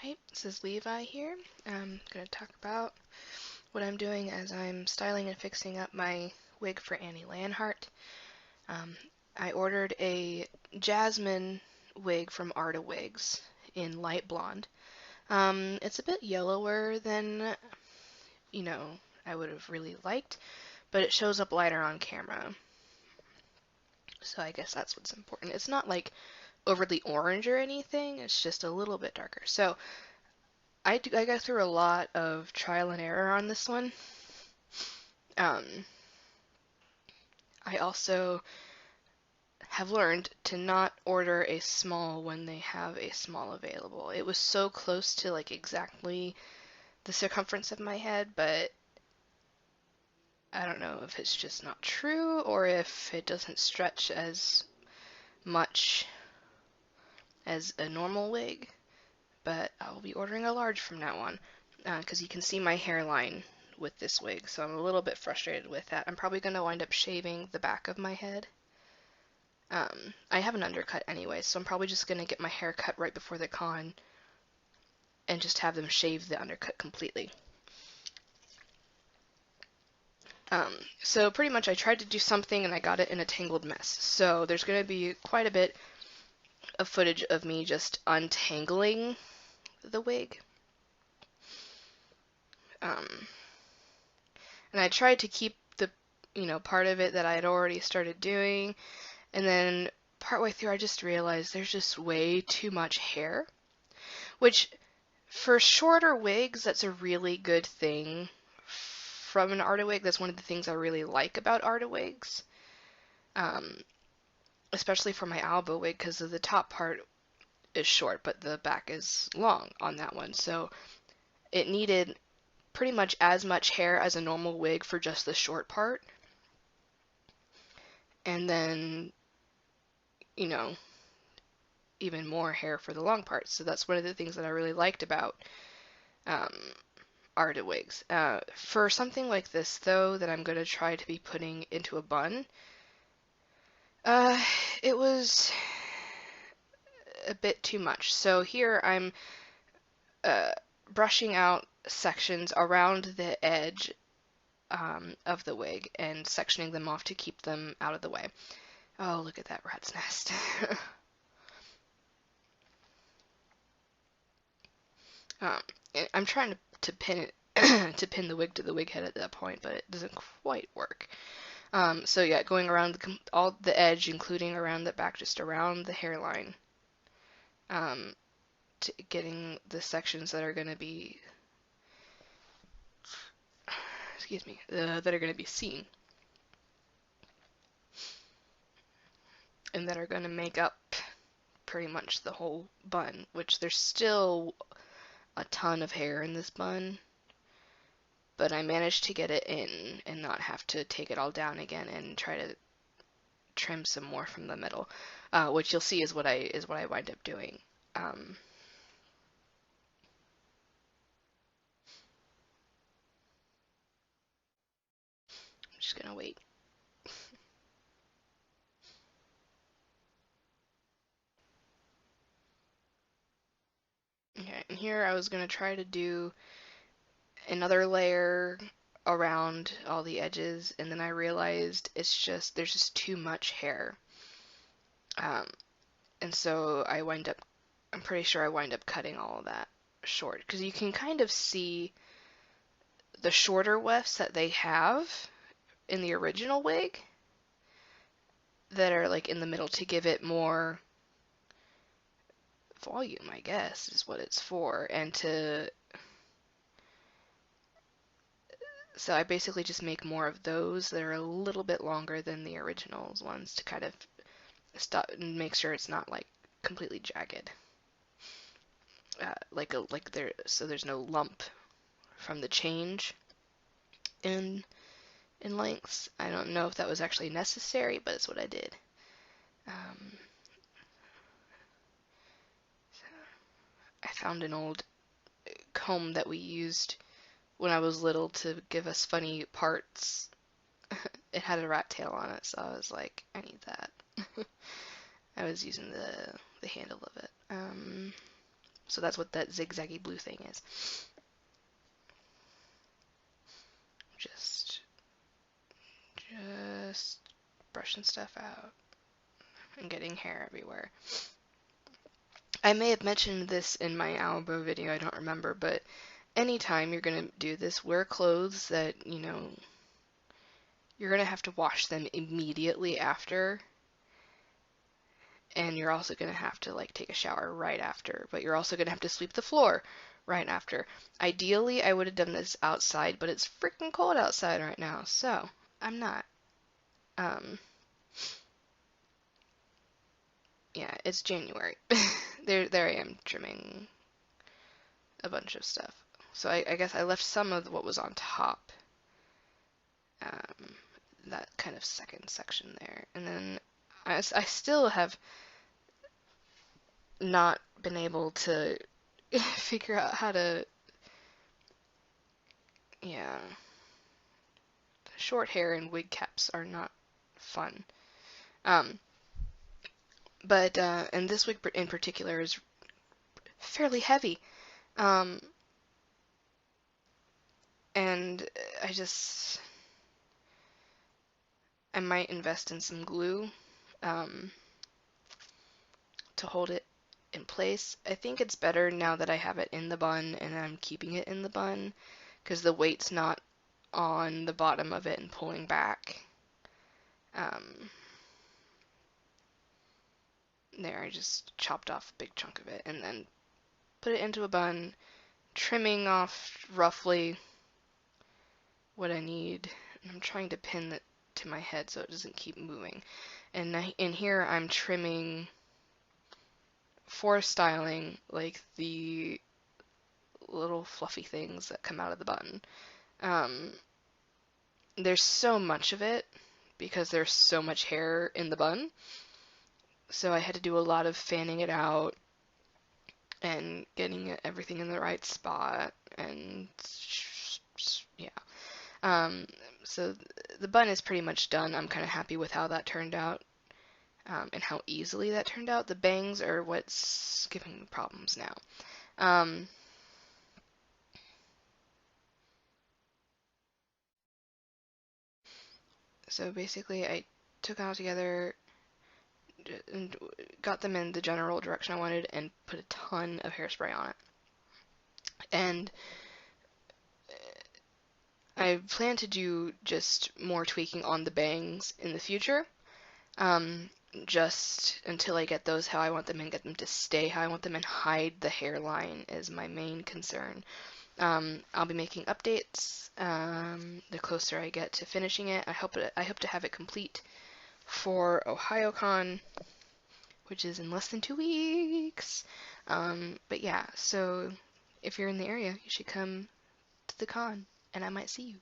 Hey, this is Levi here. I'm going to talk about what I'm doing as I'm styling and fixing up my wig for Annie Leonhardt. Um, I ordered a jasmine wig from Arda-wigs in light blonde. It's a bit yellower than, you know, I would have really liked, but it shows up lighter on camera. So I guess that's what's important. It's not like overly orange or anything, it's just a little bit darker. So I got through a lot of trial and error on this one. Um, I also have learned to not order a small when they have a small available. It was so close to like exactly the circumference of my head, but I don't know if it's just not true or if it doesn't stretch as much as a normal wig. But I'll be ordering a large from now on because you can see my hairline with this wig, so I'm a little bit frustrated with that. I'm probably going to wind up shaving the back of my head. I have an undercut anyway, so I'm probably just going to get my hair cut right before the con and just have them shave the undercut completely. So pretty much I tried to do something and I got it in a tangled mess. So there's going to be quite a bit of footage of me just untangling the wig. And I tried to keep the, part of it that I had already started doing. And then partway through I just realized there's just way too much hair. Which, for shorter wigs, that's a really good thing from an Arda-wig. That's one of the things I really like about Arda-wigs. Especially for my Aoba wig, because the top part is short, but the back is long on that one. So it needed pretty much as much hair as a normal wig for just the short part. And then, even more hair for the long part. So that's one of the things that I really liked about Arda-wigs. For something like this, though, that I'm going to try to be putting into a bun, it was a bit too much. So here I'm brushing out sections around the edge of the wig and sectioning them off to keep them out of the way. Oh, look at that rat's nest. um, I'm trying to pin it to pin the wig to the wig head at that point, but it doesn't quite work. So yeah, going around all the edge, including around the back, just around the hairline, to getting the sections that are going to be, excuse me, that are going to be seen, and that are going to make up pretty much the whole bun, which there's still a ton of hair in this bun, but I managed to get it in and not have to take it all down again and try to trim some more from the middle, which you'll see is what I wind up doing. I'm just gonna wait. Okay, and here I was gonna try to do another layer around all the edges, and then I realized there's just too much hair. Um, and so I'm pretty sure I wind up cutting all of that short, because you can kind of see the shorter wefts that they have in the original wig that are like in the middle to give it more volume, I guess, is what it's for, and so I basically just make more of those that are a little bit longer than the originals ones to kind of stop and make sure it's not like completely jagged. So there's no lump from the change in lengths. I don't know if that was actually necessary, but it's what I did. So I found an old comb that we used when I was little to give us funny parts. It had a rat tail on it, so I was like, I need that. I was using the handle of it. So that's what that zigzaggy blue thing is. Just brushing stuff out and getting hair everywhere. I may have mentioned this in my Aoba video, I don't remember, but anytime you're gonna do this, wear clothes that, you know, you're gonna have to wash them immediately after, and you're also gonna have to like take a shower right after, but you're also gonna have to sweep the floor right after. Ideally, I would have done this outside, but it's freaking cold outside right now, so I'm not. Yeah, it's January. There I am trimming a bunch of stuff. So I guess I left some of what was on top. That kind of second section there. And then I still have not been able to figure out how to, yeah, short hair and wig caps are not fun. But and this wig in particular is fairly heavy. And I might invest in some glue to hold it in place. I think it's better now that I have it in the bun and I'm keeping it in the bun because the weight's not on the bottom of it and pulling back. There, I just chopped off a big chunk of it and then put it into a bun, trimming off roughly what I need. I'm trying to pin it to my head so it doesn't keep moving. And in here I'm trimming for styling, like the little fluffy things that come out of the bun. There's so much of it because there's so much hair in the bun. So I had to do a lot of fanning it out and getting everything in the right spot and yeah. So the bun is pretty much done. I'm kind of happy with how that turned out and how easily that turned out. The bangs are what's giving me problems now. So basically I took them all together and got them in the general direction I wanted and put a ton of hairspray on it. And I plan to do just more tweaking on the bangs in the future, just until I get those how I want them and get them to stay how I want them and hide the hairline is my main concern. I'll be making updates the closer I get to finishing it. I hope to have it complete for Ohayocon, which is in less than 2 weeks. But yeah, so if you're in the area, you should come to the con, and I might see you.